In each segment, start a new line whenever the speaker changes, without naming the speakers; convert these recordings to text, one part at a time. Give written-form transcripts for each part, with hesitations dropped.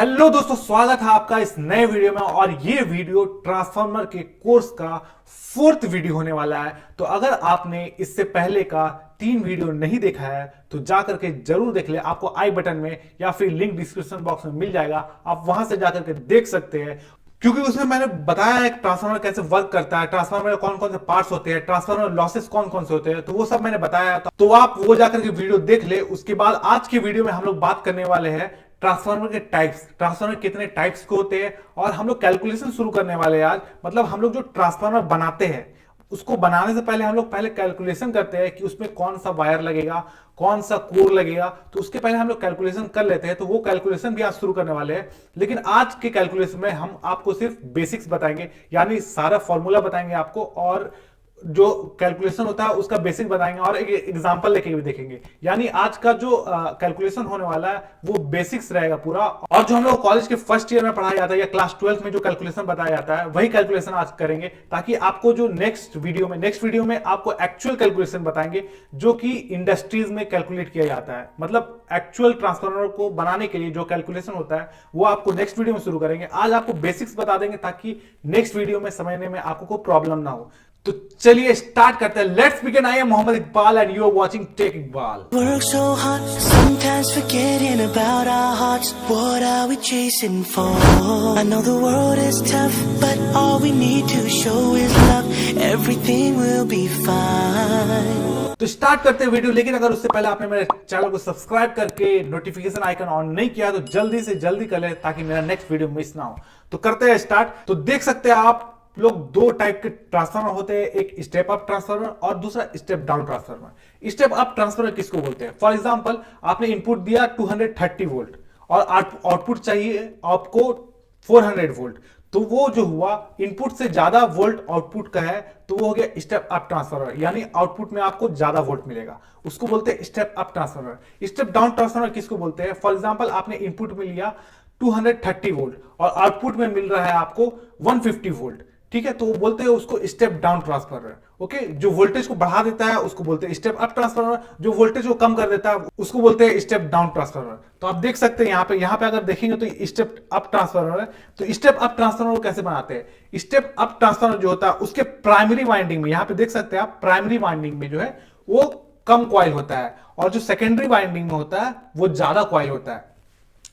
Hello दोस्तों, स्वागत है आपका इस नए वीडियो में। और ये वीडियो ट्रांसफार्मर के कोर्स का 4th वीडियो होने वाला है। तो अगर आपने इससे पहले का 3 वीडियो नहीं देखा है तो जाकर के जरूर देख ले। आपको आई बटन में या फिर लिंक डिस्क्रिप्शन बॉक्स में मिल जाएगा, आप वहां से जाकर के देख सकते हैं। क्योंकि उसमें मैंने बताया है ट्रांसफार्मर कैसे वर्क करता है, ट्रांसफार्मर में कौन कौन से पार्ट्स होते हैं, ट्रांसफार्मर लॉसेस कौन कौन से होते हैं, तो वो सब मैंने बताया। तो आप वो जाकर के वीडियो देख ले। उसके बाद आज की वीडियो में हम लोग बात करने वाले हैं ट्रांसफार्मर के टाइप्स, ट्रांसफार्मर कितने टाइप्स के होते हैं, और हम लोग कैलकुलेशन शुरू करने वाले हैं आज। मतलब हम लोग जो ट्रांसफार्मर बनाते हैं उसको बनाने से पहले हम लोग पहले कैलकुलेशन करते हैं कि उसमें कौन सा वायर लगेगा, कौन सा कोर लगेगा। तो उसके पहले हम लोग कैलकुलेशन कर लेते हैं। तो वो कैलकुलेशन भी आज शुरू करने वाले हैं। लेकिन आज के कैलकुलेशन में हम आपको सिर्फ बेसिक्स बताएंगे, यानी सारा फॉर्मूला बताएंगे आपको, और जो कैलकुलेशन होता है उसका बेसिक बताएंगे, और एक एग्जांपल लेके भी देखेंगे। यानी आज का जो कैलकुलेशन होने वाला है वो बेसिक्स रहेगा पूरा। और जो हम लोग कॉलेज के फर्स्ट ईयर में पढ़ाया जाता है या क्लास 12th में जो कैलकुलेशन बताया जाता है वही कैलकुलेशन आज करेंगे, ताकि आपको जो नेक्स्ट वीडियो में आपको एक्चुअल कैलकुलेशन बताएंगे जो कि इंडस्ट्रीज में कैलकुलेट किया जाता है। मतलब एक्चुअल ट्रांसफार्मर को बनाने के लिए जो कैलकुलेशन होता है वो आपको नेक्स्ट वीडियो में शुरू करेंगे। आज आपको बेसिक्स बता देंगे ताकि नेक्स्ट वीडियो में समझने में आपको कोई प्रॉब्लम ना हो। तो चलिए स्टार्ट करते हैं। Let's begin. I am Mohammad Iqbal and you are watching tech Iqbal.
Work so hard, sometimes forgetting about our hearts. What are we chasing for? I know the world is tough, but all we need to show is love. Everything will be fine.
तो start करते हैं video. लेकिन अगर उससे पहले आपने मेरे channel को सब्सक्राइब करके नोटिफिकेशन आइकन ऑन नहीं किया तो जल्दी से जल्दी कर ले, ताकि मेरा नेक्स्ट वीडियो मिस ना हो। तो करते हैं स्टार्ट। तो देख सकते हैं आप लोग दो टाइप के ट्रांसफार्मर होते हैं, एक स्टेप अप ट्रांसफार्मर और दूसरा step down transformer. Step up transformer किसको बोलते हैं? फॉर एग्जांपल आपने इनपुट दिया 230 वोल्ट और आउटपुट चाहिए आपको 400 वोल्ट। तो वो जो हुआ इनपुट से ज्यादा वोल्ट आउटपुट का है तो वो हो गया स्टेप अप ट्रांसफार्मर, यानी आउटपुट में आपको ज्यादा वोल्ट मिलेगा, उसको बोलते हैं step up transformer. Step down transformer किसको बोलते हैं? फॉर एग्जांपल आपने इनपुट में लिया 230 वोल्ट और आउटपुट में मिल रहा है आपको 150 वोल्ट। ठीक है, तो वो बोलते हैं उसको स्टेप डाउन ट्रांसफार्मर। ओके, जो वोल्टेज को बढ़ा देता है उसको बोलते हैं स्टेप अप ट्रांसफार्मर, जो वोल्टेज को कम कर देता है उसको बोलते हैं स्टेप डाउन ट्रांसफार्मर। तो आप देख सकते हैं यहाँ पे अगर देखेंगे तो स्टेप अप ट्रांसफार्मर है। तो स्टेप अप ट्रांसफार्मर को कैसे बनाते हैं? स्टेप अप ट्रांसफार्मर जो होता है उसके प्राइमरी वाइंडिंग में, यहाँ पे देख सकते हैं आप, प्राइमरी वाइंडिंग में जो है वो कम कॉइल होता है, और जो सेकेंडरी वाइंडिंग में होता है वो ज्यादा कॉइल होता है।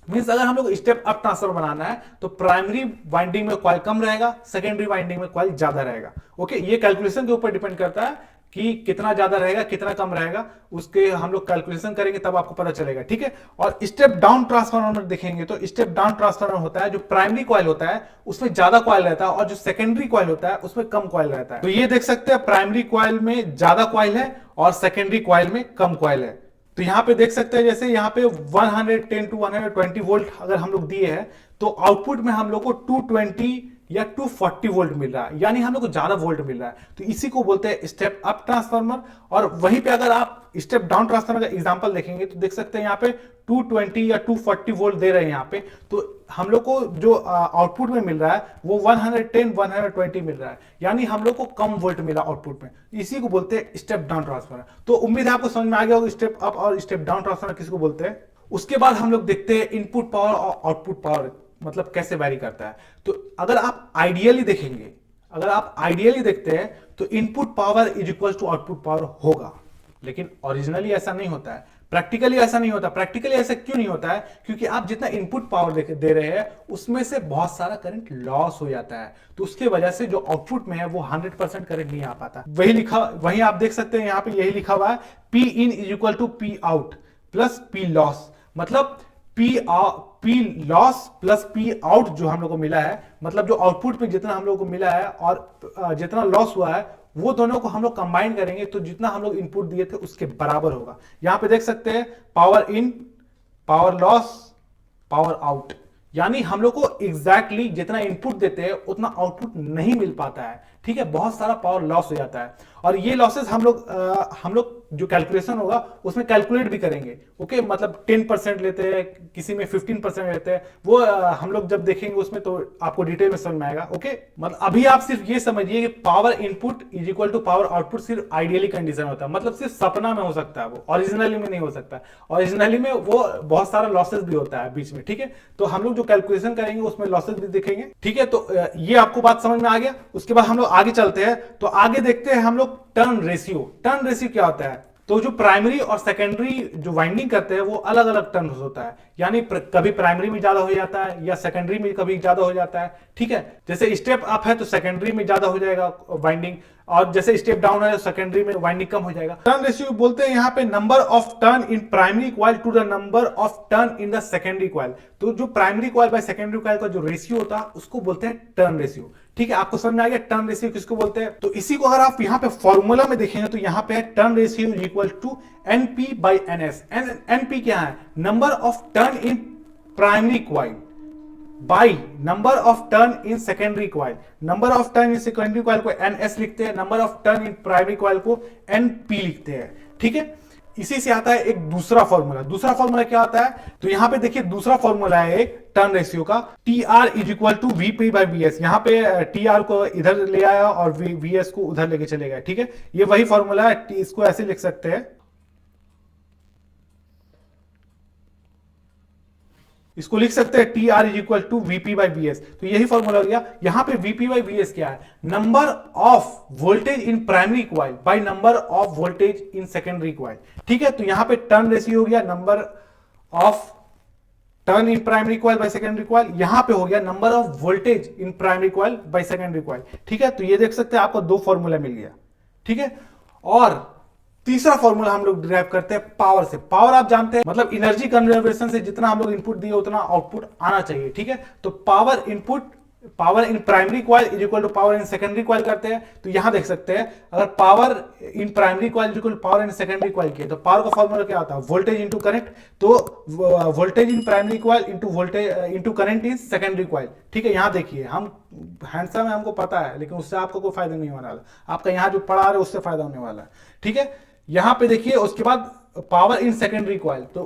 मींस अगर हम लोग स्टेप अप ट्रांसफार्मर बनाना है तो प्राइमरी वाइंडिंग में कॉइल कम रहेगा, सेकेंडरी वाइंडिंग में कॉइल ज्यादा रहेगा। ओके, ये कैलकुलेशन के ऊपर डिपेंड करता है कि कितना ज्यादा रहेगा कितना कम रहेगा, उसके हम लोग कैलकुलेशन करेंगे तब आपको पता चलेगा। ठीक है, और स्टेप डाउन ट्रांसफार्मर देखेंगे तो स्टेप डाउन ट्रांसफार्मर होता है जो प्राइमरी कॉइल होता है उसमें ज्यादा कॉइल रहता है, और जो सेकेंडरी कॉइल होता है उसमें कम कॉइल रहता है। तो ये देख सकते हैं प्राइमरी कॉइल में ज्यादा कॉइल है और सेकेंडरी कॉइल में कम कॉइल है। तो यहां पे देख सकते हैं जैसे यहां पे 110 टू 120 वोल्ट अगर हम लोग दिए हैं तो आउटपुट में हम लोग को 220 या 240 वोल्ट मिल रहा है, यानी हम लोग को ज्यादा वोल्ट मिल रहा है। तो इसी को बोलते हैं स्टेप अप ट्रांसफार्मर। और वहीं पे अगर आप स्टेप डाउन ट्रांसफार्मर का एग्जांपल देखेंगे तो देख सकते हैं यहाँ पे 220 या 240 वोल्ट दे रहे हैं यहाँ पे, तो हम लोग को जो आउटपुट में मिल रहा है वो 110 120 मिल रहा है, यानी हम लोग को कम वोल्ट मिला आउटपुट में। इसी को बोलते हैं स्टेप डाउन ट्रांसफार्मर। तो उम्मीद है आपको समझ में आ गया होगा स्टेप अप और स्टेप डाउन ट्रांसफार्मर किसको बोलते हैं। उसके बाद हम लोग देखते हैं इनपुट पावर और आउटपुट पावर मतलब कैसे वैरी करता है। तो अगर आप आइडियली देखेंगे, अगर आप आइडियली देखते हैं तो input power is equal to output power होगा, लेकिन ओरिजिनली ऐसा नहीं होता है, प्रैक्टिकली ऐसा नहीं होता। प्रैक्टिकली ऐसा क्यों नहीं होता है? क्योंकि आप जितना इनपुट पावर दे रहे हैं उसमें से बहुत सारा करंट लॉस हो जाता है, तो उसके वजह से जो आउटपुट में है वो 100% करंट नहीं आ पाता। वही आप देख सकते हैं यहाँ पे यही लिखा हुआ है, P in is equal to P out plus P loss. मतलब P loss plus P out जो हम लोग को मिला है, मतलब जो आउटपुट में जितना हम लोग को मिला है और जितना लॉस हुआ है वो दोनों को हम लोग कंबाइन करेंगे तो जितना हम लोग इनपुट दिए थे उसके बराबर होगा। यहां पे देख सकते हैं power in, power loss, power out, यानी हम लोग को एग्जैक्टली जितना इनपुट देते हैं उतना आउटपुट नहीं मिल पाता है। ठीक है, बहुत सारा पावर लॉस हो जाता है, और ये लॉसेस हम लोग जो कैलकुलेशन होगा उसमें कैलकुलेट भी करेंगे। ओके, मतलब 10% लेते हैं, किसी में 15% लेते हैं, वो हम लोग जब देखेंगे उसमें तो आपको डिटेल में समझ में आएगा। ओके, मतलब अभी आप सिर्फ ये समझिए कि power input is equal to power output सिर्फ आइडियली कंडीशन होता है, मतलब सिर्फ सपना में हो सकता है, वो ओरिजिनली में नहीं हो सकता। ओरिजिनली में वो बहुत सारा लॉसेस भी होता है बीच में। ठीक है, तो हम लोग जो कैलकुलेशन करेंगे उसमें लॉसेस भी दिखेंगे। ठीक है, तो ये आपको बात समझ में आ गया। उसके बाद हम लोग आगे चलते हैं, तो आगे देखते हैं हम लोग टर्न रेशियो। टर्न रेशियो क्या होता है? तो जो प्राइमरी और सेकेंडरी जो वाइंडिंग करते हैं वो अलग अलग टर्न होता है, यानी कभी प्राइमरी में ज्यादा हो जाता है या सेकेंडरी में कभी ज्यादा हो जाता है। ठीक है, जैसे स्टेप अप है तो सेकेंडरी में ज्यादा हो जाएगा वाइंडिंग, और जैसे स्टेप डाउन है तो सेकेंडरी में वाइंडिंग कम हो जाएगा। टर्न रेशियो बोलते हैं यहाँ पे number of turn in primary coil to the number of turn in the secondary coil. तो जो primary coil by secondary coil का जो रेशियो होता है उसको बोलते हैं टर्न रेशियो। ठीक है, आपको समझ में आ गया टर्न रेशियो किसको बोलते हैं? तो इसी को अगर आप यहाँ पे फॉर्मूला में देखेंगे तो यहाँ पे है turn ratio is equal to NP by NS. एनपी क्या है? Number of turn in primary coil by number of turn in secondary coil. Number of turn in secondary coil को एनएस लिखते हैं, number of turn in primary coil को NP लिखते हैं। ठीक है, इसी से आता है एक दूसरा फॉर्मूला। दूसरा फॉर्मूला क्या आता है? तो यहां पे देखिए दूसरा फॉर्मूला है एक टर्न रेशियो का, T R is equal to VP by VS. यहां पे टी आर को इधर ले आया और वीएस को उधर लेके चले गए। ठीक है, ये वही फॉर्मूला है, इसको ऐसे लिख सकते हैं, इसको लिख सकते हैं T R is equal to VP by VS. तो यही फॉर्मूला हो गया। यहां पे वीपी बाई वीएस क्या है? Number of voltage in primary coil by number of voltage in secondary coil. ठीक है, तो यहां पे टर्न रेशियो हो गया number of turn in primary coil by secondary coil, यहां पे हो गया number of voltage in primary coil by secondary coil. ठीक है, तो ये देख सकते हैं आपको दो फॉर्मूला मिल गया। ठीक है, और तीसरा फॉर्मूला हम लोग डिराइव करते हैं पावर से। पावर आप जानते हैं मतलब एनर्जी कंजर्वेशन से जितना हम लोग इनपुट दिए उतना आउटपुट आना चाहिए। ठीक है, तो power input power in primary coil is equal to power in secondary coil करते हैं। तो यहां देख सकते हैं अगर power in primary coil is equal to power in secondary coil की, तो पावर का फॉर्मूला क्या होता है? Voltage into current. तो voltage in primary coil into voltage into current in secondary coil. ठीक है, यहां देखिए हम हैंडसम है, हमको पता है, लेकिन उससे आपको कोई फायदा नहीं होने वाला। आपका यहां जो पढ़ा रहे उससे फायदा होने वाला है। ठीक है, यहां पे देखिए उसके बाद पावर इन सेकेंडरी कॉइल, तो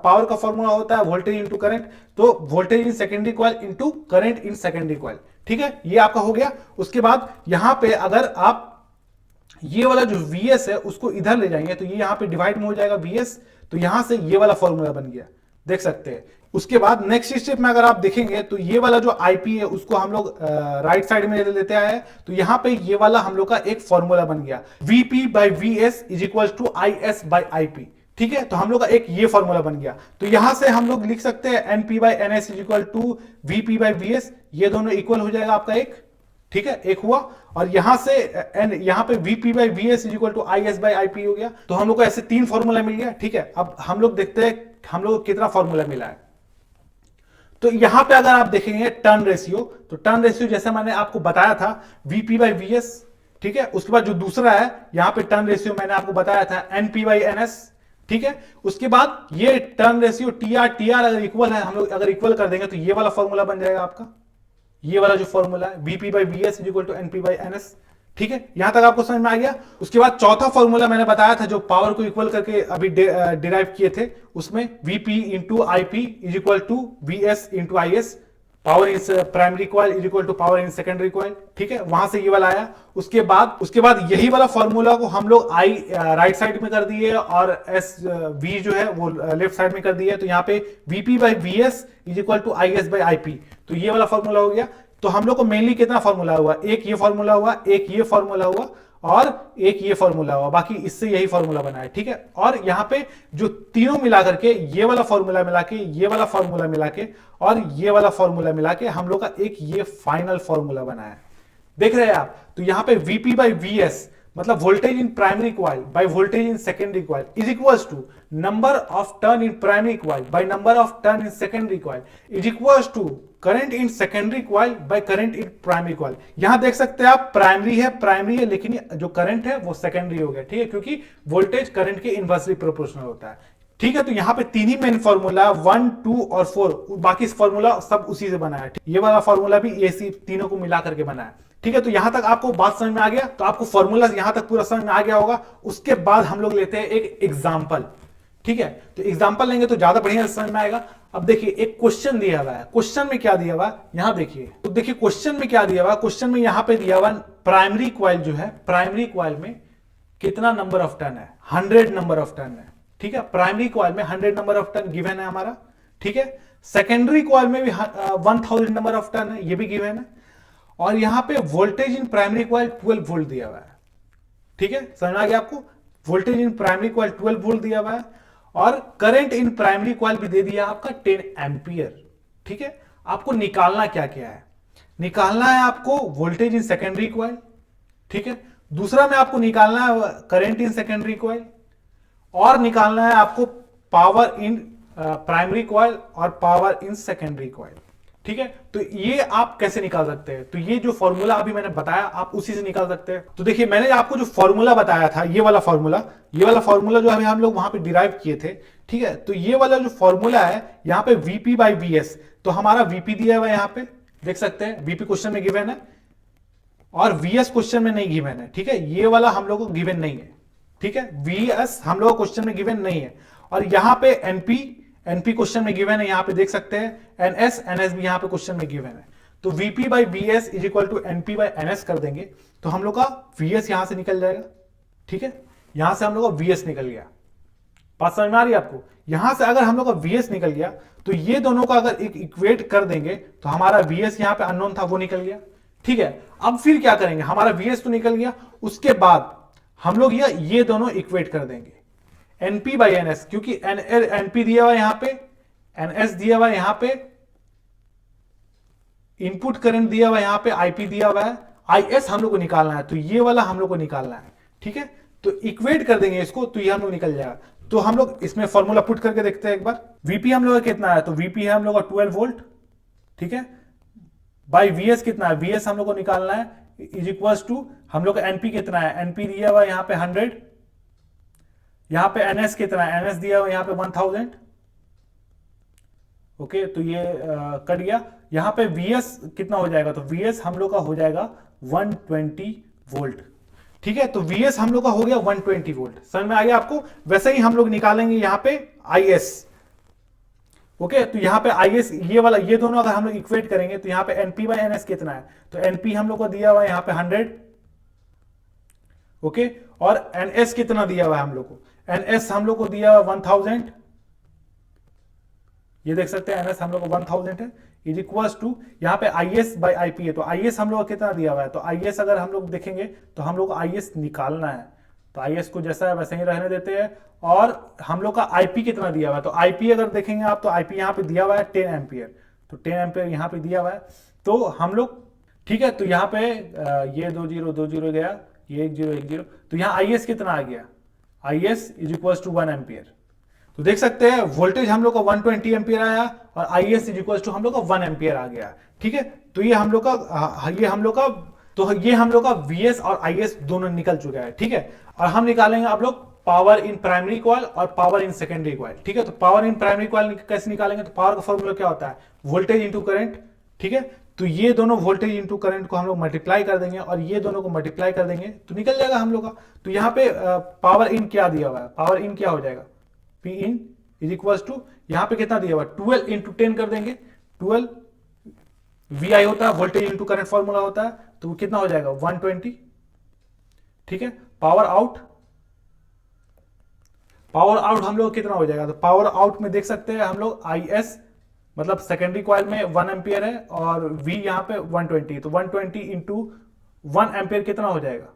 पावर का फॉर्मूला होता है वोल्टेज इंटू करंट। तो voltage in secondary coil into current in secondary coil. ठीक है, ये आपका हो गया। उसके बाद यहां पे अगर आप ये वाला जो VS है उसको इधर ले जाएंगे तो ये यहां पे डिवाइड में हो जाएगा VS, तो यहां से ये वाला फॉर्मूला बन गया, देख सकते हैं। उसके बाद नेक्स्ट स्टेप में अगर आप देखेंगे तो ये वाला जो IP है उसको हम लोग राइट साइड में लेते आए हैं, तो यहां पे ये वाला हम लोग का एक फॉर्मूला बन गया, VP by VS is equal to IS by IP। ठीक है, तो हम लोग का एक ये फॉर्मूला बन गया। तो यहां से हम लोग लिख सकते हैं NP by NS is equal to VP by VS, ये दोनों इक्वल हो जाएगा आपका एक। ठीक है, एक हुआ, और यहां से यहां पे VP by VS is equal to IS by IP हो गया। तो हम लोग को ऐसे तीन फॉर्मूला मिल गया। ठीक है, अब हम लोग देखते हैं हम लोग को कितना फॉर्मूला मिला है। तो यहां पे अगर आप देखेंगे टर्न रेशियो, तो टर्न रेशियो जैसे मैंने आपको बताया था VP बाई VS। ठीक है, उसके बाद जो दूसरा है यहां पे टर्न रेशियो मैंने आपको बताया था NP बाई NS। ठीक है, उसके बाद ये टर्न रेशियो TR अगर इक्वल है, हम लोग अगर इक्वल कर देंगे तो ये वाला फॉर्मूला बन जाएगा आपका, ये वाला जो फॉर्मूला है VP by VS is equal to NP by NS। ठीक है, यहां तक आपको समझ में आ गया। उसके बाद चौथा फॉर्मूला मैंने बताया था जो पावर को इक्वल करके अभी डिराइव किए थे, उसमें VP into IP is equal to VS into IS, power in primary coil is equal to power in secondary coil. ठीक है, वहां से ये वाला आया। उसके बाद यही वाला फॉर्मूला को हम लोग I राइट साइड में कर दिए और V जो है वो लेफ्ट साइड में कर दिए। तो यहाँ पे VP by VS is equal to IS by IP, तो ये वाला फॉर्मूला हो गया। तो हम लोग को मेनली कितना फॉर्मूला हुआ? एक ये फॉर्मूला हुआ, एक ये फॉर्मूला हुआ और एक ये फॉर्मूला हुआ, बाकी इससे यही फॉर्मूला बना है। ठीक है, और यहाँ पे जो तीनों मिला करके ये वाला फॉर्मूला मिला के, ये वाला फॉर्मूला मिला के और ये वाला फॉर्मूला मिला के हम लोग का एक ये फाइनल फॉर्मूला बना है, देख रहे हैं आप। तो यहाँ पे VP बाई VS मतलब voltage in primary coil by voltage in secondary coil is equals to number of turn in primary coil by number of turn in secondary coil is equals to current in secondary coil by current in primary coil. यहां देख सकते हैं आप primary है, लेकिन जो current है वो सेकेंडरी हो गया। ठीक है, क्योंकि वोल्टेज करंट के इनवर्सली प्रोपोर्शनल होता है। ठीक है, तो यहाँ पे तीन ही मेन फॉर्मूला 1, 2 और 4, बाकी फॉर्मूला सब उसी से बना है। ये वाला फॉर्मूला भी ऐसी तीनों को मिला करके बना है। ठीक है, तो यहां तक आपको बात समझ में आ गया, तो आपको फॉर्मूला यहां तक पूरा समझ में आ गया होगा। उसके बाद हम लोग लेते हैं एक एग्जाम्पल। ठीक है, तो एग्जाम्पल लेंगे तो ज्यादा बढ़िया समझ में आएगा। अब देखिए एक क्वेश्चन दिया हुआ है, क्वेश्चन में क्या दिया हुआ है यहां देखिए। तो देखिए क्वेश्चन में क्या दिया हुआ है, क्वेश्चन में यहां पे दिया हुआ प्राइमरी कॉइल जो है, प्राइमरी कॉइल में कितना नंबर ऑफ टर्न है? 100 नंबर ऑफ टर्न है। ठीक है, प्राइमरी कॉइल में 100 नंबर ऑफ टर्न गिवन है हमारा। ठीक है, सेकेंडरी कॉइल में भी 1000 नंबर ऑफ टर्न है, ये भी गिवन है। और यहां पे voltage in primary coil 12 volt दिया हुआ है। ठीक है, समझ आ गया आपको? Voltage in primary coil 12 volt दिया हुआ है और करंट इन प्राइमरी कॉइल भी दे दिया आपका 10 एम्पियर। ठीक है, आपको निकालना क्या क्या है? निकालना है आपको वोल्टेज इन सेकेंडरी कॉइल, ठीक है, दूसरा में आपको निकालना है करंट इन सेकेंडरी कॉइल, और निकालना है आपको पावर इन प्राइमरी कॉइल और पावर इन सेकेंडरी कॉइल। ठीक है, तो ये आप कैसे निकाल सकते हैं? तो ये जो फॉर्मूला अभी मैंने बताया आप उसी से निकाल सकते हैं। तो देखिए, मैंने आपको जो फॉर्मूला बताया था, ये वाला फॉर्मूला जो अभी हम लोग वहां पे डिराइव किए थे, ठीक है, तो ये वाला जो फॉर्मूला है यहाँ पे Vp बाई Vs, तो हमारा Vp दिया हुआ है, यहाँ पे देख सकते हैं Vp क्वेश्चन में गिवन है और Vs क्वेश्चन में नहीं गिवन है। ठीक है, ये वाला हम लोग को गिवन नहीं है। ठीक है, Vs हम लोग क्वेश्चन में गिवन नहीं है। और यहाँ पे NP क्वेश्चन में गिवन है, यहाँ पे देख सकते हैं NS भी यहाँ पे क्वेश्चन में गिवन है। तो Vp by Vs is equal to NP by NS कर देंगे तो हम लोग का Vs यहां से निकल जाएगा। ठीक है, यहां से हम लोग का Vs निकल गया। बात समझ में आ रही है आपको? यहां से अगर हम लोग का Vs निकल गया तो ये दोनों का अगर एक इक्वेट कर देंगे तो हमारा Vs यहाँ पे अननोन था, वो निकल गया। ठीक है, अब फिर क्या करेंगे? हमारा Vs तो निकल गया, उसके बाद हम लोग ये दोनों इक्वेट कर देंगे NP बाई NS, क्योंकि NP दिया हुआ यहां पे, NS दिया हुआ यहां पे, इनपुट करंट दिया हुआ यहां पे, IP दिया हुआ है, IS हम लोग को निकालना है, तो ये वाला हम लोग को निकालना है। ठीक है, तो इक्वेट कर देंगे इसको तो ये हम लोग निकल जाएगा। तो हम लोग इसमें फॉर्मूला पुट करके देखते हैं एक बार। Vp हम लोग का कितना है? तो Vp है हम लोग का 12 वोल्ट। ठीक है, बाई Vs कितना है? Vs हम लोग को निकालना है इज इक्वल्स टू, हम लोग का NP कितना है? NP दिया हुआ यहाँ पे 100, यहां पे NS कितना है? NS दिया हुआ यहां पे 1000। ओके, तो ये कट गया। यहां पे Vs कितना हो जाएगा? तो Vs हम लोग का हो जाएगा 120 वोल्ट। ठीक है, तो Vs हम लोग का हो गया 120 वोल्ट। समझ में आ गया आपको? वैसे ही हम लोग निकालेंगे यहां पे IS। ओके, तो यहां पे IS ये दोनों अगर हम लोग इक्वेट करेंगे तो यहां पे NP बाई NS कितना है? तो NP हम लोग को दिया हुआ है यहां पे 100। ओके, और NS कितना दिया हुआ है हम लोग को? NS हम लोग को दिया हुआ 1000। ये देख सकते हैं NS हम लोग को 1000 है, इज इक्वल्स टू यहाँ पे IS बाई IP है। तो IS हम लोग को कितना दिया हुआ है? तो IS अगर हम लोग देखेंगे तो हम लोग को IS निकालना है, तो IS को जैसा है वैसे ही रहने देते हैं। और हम लोग का IP कितना दिया हुआ है? तो IP अगर देखेंगे आप तो IP यहाँ पे दिया हुआ है 10 एम्पियर, तो 10 एम्पियर यहाँ पे दिया हुआ है। तो हम लोग, ठीक है, तो यहाँ पे ये 20 गया, ये 10 तो यहाँ IS कितना आ गया? IS is equals to 1 ampere. तो देख सकते हैं वोल्टेज हम लोग का 120 एम्पियर आया और IS इज इक्वल्स टू हम लोग का 1 एम्पियर आ गया। ठीक है, तो ये हम लोग का Vs और IS दोनों निकल चुका है। ठीक है, और हम निकालेंगे आप लोग पावर इन प्राइमरी कॉइल और पावर इन सेकेंडरी कॉइल। ठीक है, तो पावर इन प्राइमरी कॉइल कैसे निकालेंगे? तो पावर का फॉर्मूला क्या होता है? Voltage into current. ठीक है, तो ये दोनों वोल्टेज इंटू करंट को हम लोग मल्टीप्लाई कर देंगे और ये दोनों को मल्टीप्लाई कर देंगे तो निकल जाएगा हम लोग का। तो यहाँ पे पावर इन क्या दिया हुआ है? पावर इन क्या हो जाएगा? P in is equals to, यहाँ पे कितना दिया हुआ है? 12 इंटू 10 कर देंगे, 12 VI होता है, वोल्टेज इंटू करंट फॉर्मूला होता है, तो कितना हो जाएगा? 120। ठीक है, पावर आउट हम लोग कितना हो जाएगा? तो पावर आउट में देख सकते हैं हम लोग IS मतलब सेकेंडरी कॉइल में 1 एम्पियर है और V यहाँ पे 120, तो 120 इंटू 1 एम्पियर कितना हो जाएगा?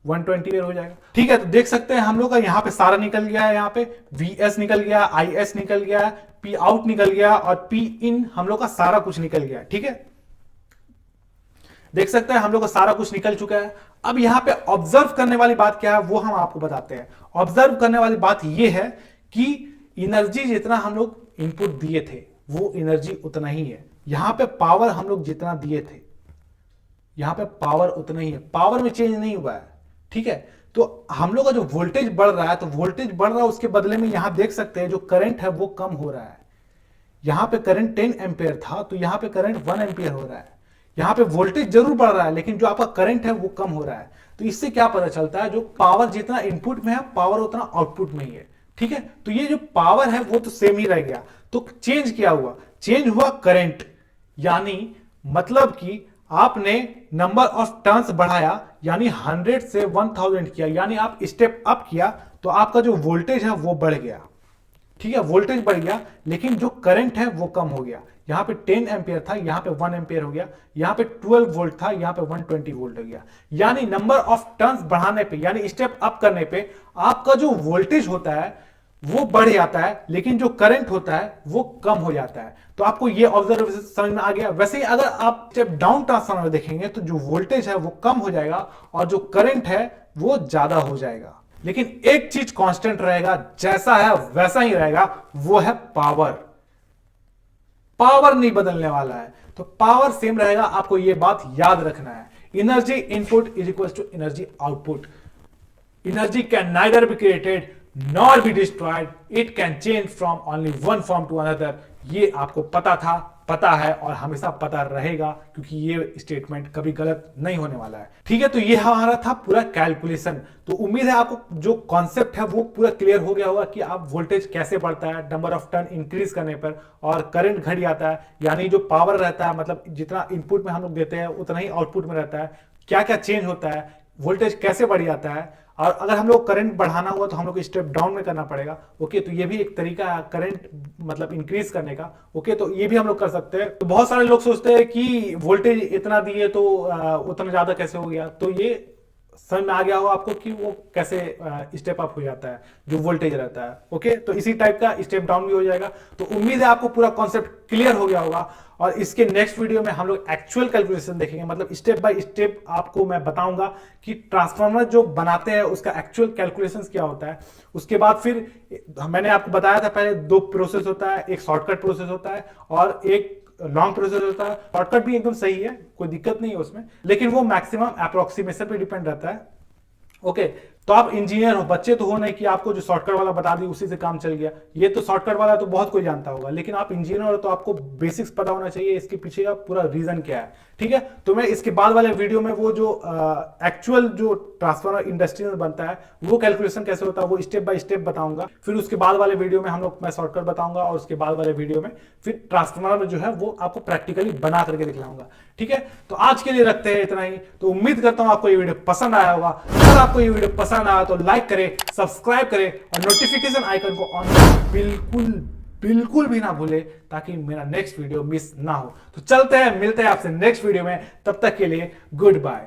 120 एम्पियर हो जाएगा। ठीक है, तो देख सकते हैं हम लोग का यहाँ पे सारा निकल गया है, यहाँ पे Vs निकल गया, IS निकल गया, P आउट निकल गया और P इन हम लोग का सारा कुछ निकल गया। ठीक है, देख सकते हैं हम लोग का सारा कुछ निकल चुका है। अब यहाँ पे ऑब्जर्व करने वाली बात क्या है वो हम आपको बताते हैं। ऑब्जर्व करने वाली बात ये है कि एनर्जी जितना हम लोग इनपुट दिए थे वो एनर्जी उतना ही है। यहां पे पावर हम लोग जितना दिए थे यहां पे पावर उतना ही है, पावर में चेंज नहीं हुआ है। ठीक है, तो हम लोग का जो वोल्टेज बढ़ रहा है, तो वोल्टेज बढ़ रहा है उसके बदले में यहां देख सकते हैं जो करंट है वो कम हो रहा है। यहां पे करंट 10 एम्पियर था तो यहां पे करंट 1 एम्पियर हो रहा है। यहां पे वोल्टेज जरूर बढ़ रहा है लेकिन जो आपका करंट है वो कम हो रहा है। तो इससे क्या पता चलता है? जो पावर जितना इनपुट में है पावर उतना आउटपुट में ही है। ठीक है, तो ये जो पावर है वो तो सेम ही रह गया। तो चेंज क्या हुआ? चेंज हुआ करंट, यानी मतलब कि आपने नंबर ऑफ टर्न्स बढ़ाया, यानी 100 से 1000 किया, यानी आप स्टेप अप किया तो आपका जो वोल्टेज है वो बढ़ गया। ठीक है, वोल्टेज बढ़ गया लेकिन जो करंट है वो कम हो गया। यहाँ पे 10 एम्पियर था, यहाँ पे 1 एम्पियर हो गया। यहाँ पे 12 वोल्ट था, यहाँ पे 120 वोल्ट हो गया। यानी नंबर ऑफ टर्न्स बढ़ाने पे, यानी स्टेप अप करने पे आपका जो वोल्टेज होता है वो बढ़ जाता है, लेकिन जो करंट होता है वो कम हो जाता है। तो आपको ये ऑब्जर्वेशन समझ में आ गया। वैसे ही अगर आप स्टेप डाउन ट्रांसफार्मर देखेंगे तो जो वोल्टेज है वो कम हो जाएगा और जो करंट है वो ज्यादा हो जाएगा। लेकिन एक चीज कांस्टेंट रहेगा, जैसा है वैसा ही रहेगा, वो है पावर। पावर नहीं बदलने वाला है, तो पावर सेम रहेगा। आपको यह बात याद रखना है। Energy input is equal to energy output. Energy can neither be created nor be destroyed, it can change from only one form to another। ये आपको पता था, पता है और हमेशा पता रहेगा, क्योंकि ये स्टेटमेंट कभी गलत नहीं होने वाला है। ठीक है, तो ये हमारा था पूरा कैलकुलेशन। तो उम्मीद है आपको जो कॉन्सेप्ट है वो पूरा क्लियर हो गया होगा कि आप वोल्टेज कैसे बढ़ता है नंबर ऑफ टर्न इंक्रीज करने पर, और करंट घट जाता है, यानी जो पावर रहता है, मतलब जितना इनपुट में हम लोग देते हैं उतना ही आउटपुट में रहता है, क्या क्या चेंज होता है, वोल्टेज कैसे बढ़ जाता है। और अगर हम लोग करंट बढ़ाना हुआ तो हम लोग स्टेप डाउन में करना पड़ेगा। ओके, तो ये भी एक तरीका है करंट मतलब इंक्रीज करने का। ओके, तो ये भी हम लोग कर सकते हैं। तो बहुत सारे लोग सोचते हैं कि वोल्टेज इतना दिए तो उतना ज्यादा कैसे हो गया। तो ये समझ में आ गया होगा आपको कि वो कैसे स्टेप अप हो जाता है जो वोल्टेज रहता है। ओके, तो इसी टाइप का स्टेप डाउन भी हो जाएगा। तो उम्मीद है आपको पूरा कॉन्सेप्ट क्लियर हो गया होगा। और इसके नेक्स्ट वीडियो में हम लोग एक्चुअल कैलकुलेशन देखेंगे, मतलब स्टेप बाय स्टेप आपको मैं बताऊंगा कि ट्रांसफार्मर जो बनाते हैं उसका एक्चुअल कैलकुलेशंस क्या होता है। उसके बाद फिर मैंने आपको बताया था पहले 2 प्रोसेस होता है, एक शॉर्टकट प्रोसेस होता है और एक लॉन्ग प्रोसेस होता है। शॉर्टकट भी एकदम सही है, कोई दिक्कत नहीं है उसमें, लेकिन वो मैक्सिमम अप्रोक्सीमेशन पे डिपेंड रहता है। ओके, तो आप इंजीनियर हो, बच्चे तो हो नहीं कि आपको जो शॉर्टकट वाला बता दी उसी से काम चल गया। ये तो शॉर्टकट वाला तो बहुत कोई जानता होगा, लेकिन आप इंजीनियर हो तो आपको बेसिक्स पता होना चाहिए इसके पीछे का पूरा रीजन क्या है। ठीक है, तो मैं इसके बाद वाले वीडियो में वो जो एक्चुअल जो ट्रांसफार्मर इंडस्ट्री में बनता है वो कैलकुलेशन कैसे होता है वो स्टेप बाय स्टेप बताऊंगा। फिर उसके बाद वाले वीडियो में हम लोग मैं शॉर्टकट बताऊंगा, और उसके बाद वाले वीडियो में फिर ट्रांसफार्मर में जो है वो आपको प्रैक्टिकली बना करके दिखलाऊंगा। ठीक है, तो आज के लिए रखते हैं इतना ही। तो उम्मीद करता हूं आपको ये वीडियो पसंद आया होगा। अगर आपको ये वीडियो पसंद आया तो लाइक करें, सब्सक्राइब करें और नोटिफिकेशन आइकन को ऑन बिल्कुल भी ना भूले, ताकि मेरा नेक्स्ट वीडियो मिस ना हो। तो चलते हैं, मिलते हैं आपसे नेक्स्ट वीडियो में। तब तक के लिए गुड बाय।